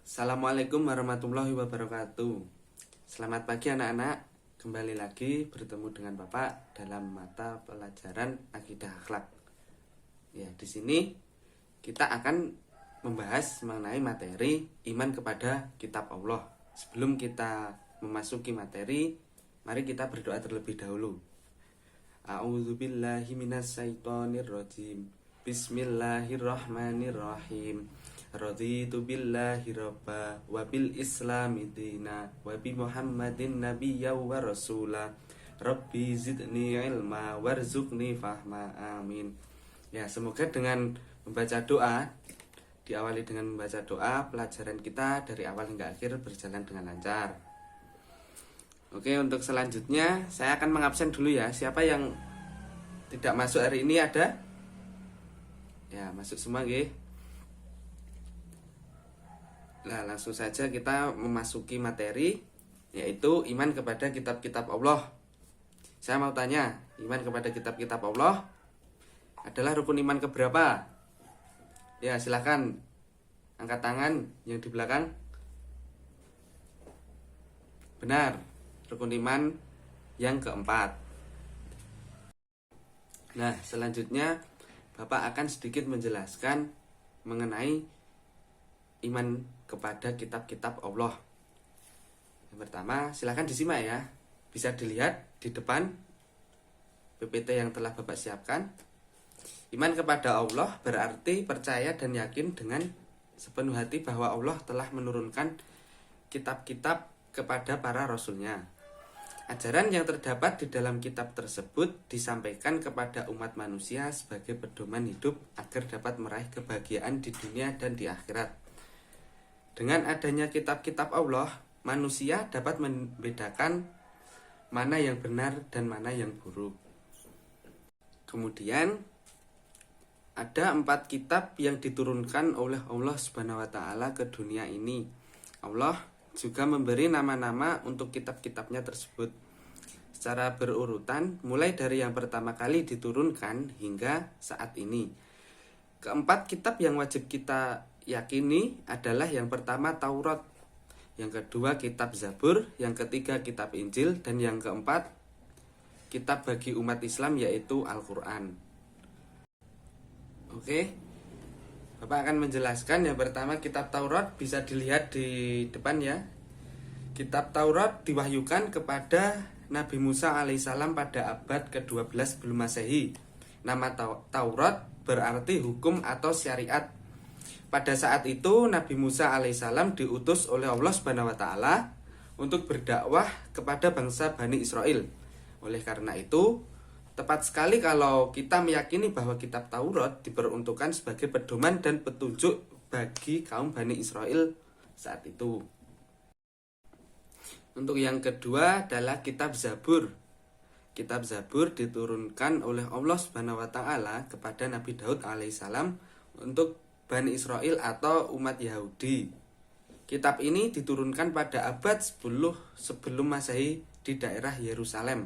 Assalamualaikum warahmatullahi wabarakatuh. Selamat pagi anak-anak. Kembali lagi bertemu dengan Bapak dalam mata pelajaran akidah akhlak. Ya, di sini kita akan membahas mengenai materi iman kepada kitab Allah. Sebelum kita memasuki materi, mari kita berdoa terlebih dahulu. A'udzubillahi minasyaitonirrajim. Bismillahirrahmanirrahim. Raditu billahi rabba wa bil islami dina wa bi muhammadin nabiyya wa rasula. Rabbi zidni ilma warzuqni fahma. Amin. Ya, semoga dengan membaca doa, diawali dengan membaca doa, pelajaran kita dari awal hingga akhir berjalan dengan lancar. Oke, untuk selanjutnya saya akan mengabsen dulu ya. Siapa yang tidak masuk hari ini ada? Ya, masuk semua nggih. Nah, langsung saja kita memasuki materi, yaitu iman kepada kitab-kitab Allah. Saya mau tanya, iman kepada kitab-kitab Allah adalah rukun iman keberapa? Ya, silakan angkat tangan yang di belakang. Benar, rukun iman yang keempat. Nah, selanjutnya Bapak akan sedikit menjelaskan mengenai iman kepada kitab-kitab Allah. Yang pertama, silakan disimak ya. Bisa dilihat di depan PPT yang telah Bapak siapkan. Iman kepada Allah berarti percaya dan yakin dengan sepenuh hati bahwa Allah telah menurunkan kitab-kitab kepada para rasulnya. Ajaran yang terdapat di dalam kitab tersebut disampaikan kepada umat manusia sebagai pedoman hidup agar dapat meraih kebahagiaan di dunia dan di akhirat. Dengan adanya kitab-kitab Allah, manusia dapat membedakan mana yang benar dan mana yang buruk. Kemudian ada 4 kitab yang diturunkan oleh Allah Subhanahu wa taala ke dunia ini. Allah juga memberi nama-nama untuk kitab-kitabnya tersebut secara berurutan, mulai dari yang pertama kali diturunkan hingga saat ini. Keempat kitab yang wajib kita yakini adalah yang pertama Taurat, yang kedua kitab Zabur, yang ketiga kitab Injil, dan yang keempat kitab bagi umat Islam yaitu Al-Quran. Oke, Bapak akan menjelaskan. Yang pertama kitab Taurat, bisa dilihat di depan ya. Kitab Taurat diwahyukan kepada Nabi Musa alaihissalam pada abad ke-12 sebelum Masehi. Nama Taurat berarti hukum atau syariat. Pada saat itu Nabi Musa alaihissalam diutus oleh Allah Subhanahu wa taala untuk berdakwah kepada bangsa Bani Israel. Oleh karena itu, tepat sekali kalau kita meyakini bahwa kitab Taurat diperuntukkan sebagai pedoman dan petunjuk bagi kaum Bani Israel saat itu. Untuk yang kedua adalah kitab Zabur. Kitab Zabur diturunkan oleh Allah Subhanahu wa taala kepada Nabi Daud alaihissalam untuk Bani Israel atau umat Yahudi. Kitab ini diturunkan pada abad 10 sebelum Masehi di daerah Yerusalem.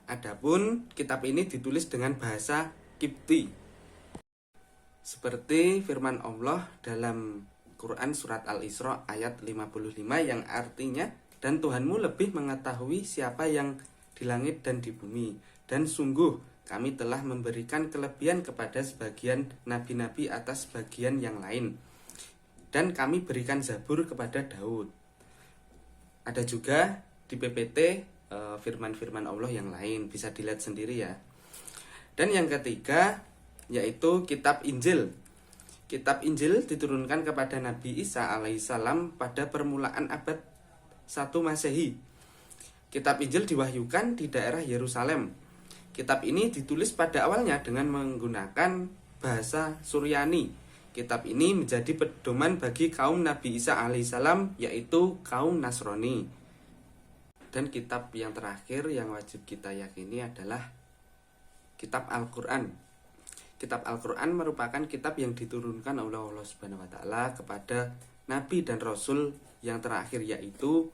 Adapun kitab ini ditulis dengan bahasa Kipti. Seperti firman Allah dalam Quran surat Al-Isra ayat 55 yang artinya, dan Tuhanmu lebih mengetahui siapa yang di langit dan di bumi, dan sungguh kami telah memberikan kelebihan kepada sebagian nabi-nabi atas sebagian yang lain, dan kami berikan Zabur kepada Daud. Ada juga di PPT firman-firman Allah yang lain, bisa dilihat sendiri ya. Dan yang ketiga yaitu kitab Injil. Kitab Injil diturunkan kepada Nabi Isa alaihissalam pada permulaan abad 1 Masehi. Kitab Injil diwahyukan di daerah Yerusalem. Kitab ini ditulis pada awalnya dengan menggunakan bahasa Suryani. Kitab ini menjadi pedoman bagi kaum Nabi Isa alaihissalam, yaitu kaum Nasrani. Dan kitab yang terakhir yang wajib kita yakini adalah kitab Al-Quran. Kitab Al-Quran merupakan kitab yang diturunkan oleh Allah Subhanahu wa taala kepada Nabi dan Rasul yang terakhir, yaitu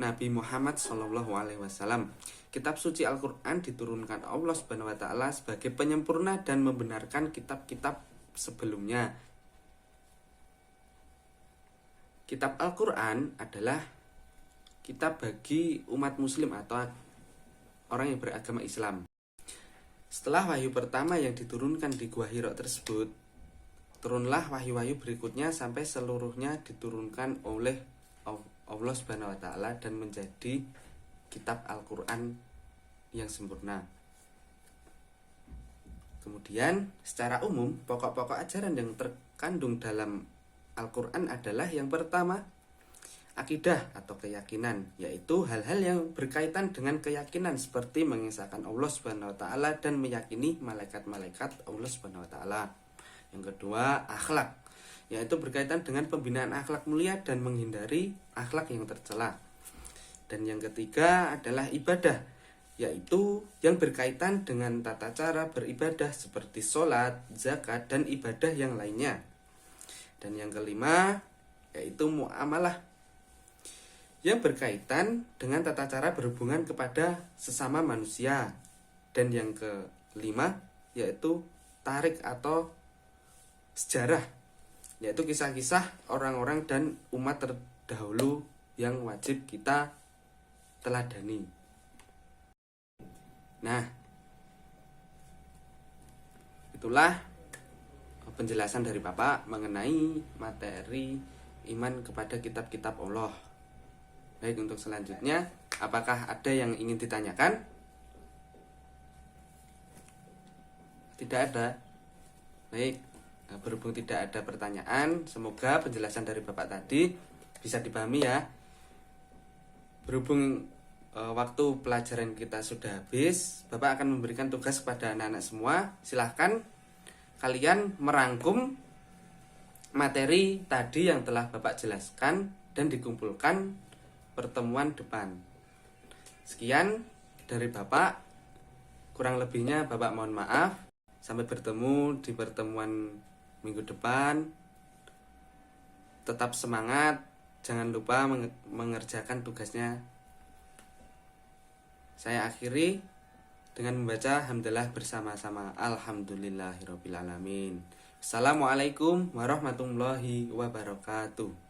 Nabi Muhammad SAW. Kitab suci Al-Quran diturunkan Allah Subhanahu wa taala sebagai penyempurna dan membenarkan kitab-kitab sebelumnya. Kitab Al-Quran adalah kitab bagi umat muslim atau orang yang beragama Islam. Setelah wahyu pertama yang diturunkan di Gua Hira tersebut, turunlah wahyu-wahyu berikutnya sampai seluruhnya diturunkan oleh Allah Subhanahu wa taala dan menjadi kitab Al-Quran yang sempurna. Kemudian secara umum pokok-pokok ajaran yang terkandung dalam Al-Quran adalah yang pertama, akidah atau keyakinan, yaitu hal-hal yang berkaitan dengan keyakinan seperti mengesahkan Allah Subhanahu wa taala dan meyakini malaikat-malaikat Allah Subhanahu wa taala. Yang kedua, akhlak, yaitu berkaitan dengan pembinaan akhlak mulia dan menghindari akhlak yang tercela. Dan yang ketiga adalah ibadah, yaitu yang berkaitan dengan tata cara beribadah seperti sholat, zakat, dan ibadah yang lainnya. Dan yang kelima yaitu muamalah, yang berkaitan dengan tata cara berhubungan kepada sesama manusia. Dan yang kelima yaitu tarik atau sejarah, yaitu kisah-kisah orang-orang dan umat terdahulu yang wajib kita teladani. Nah, itulah penjelasan dari Bapak mengenai materi iman kepada kitab-kitab Allah. Baik, untuk selanjutnya, apakah ada yang ingin ditanyakan? Tidak ada. Baik, berhubung tidak ada pertanyaan, semoga penjelasan dari Bapak tadi bisa dipahami ya. Berhubung waktu pelajaran kita sudah habis, Bapak akan memberikan tugas kepada anak-anak semua. Silahkan kalian merangkum materi tadi yang telah Bapak jelaskan dan dikumpulkan pertemuan depan. Sekian dari Bapak, kurang lebihnya Bapak mohon maaf. Sampai bertemu di pertemuan minggu depan. Tetap semangat, jangan lupa mengerjakan tugasnya. Saya akhiri dengan membaca hamdalah bersama-sama. Alhamdulillahirabbil alamin. Assalamualaikum warahmatullahi wabarakatuh.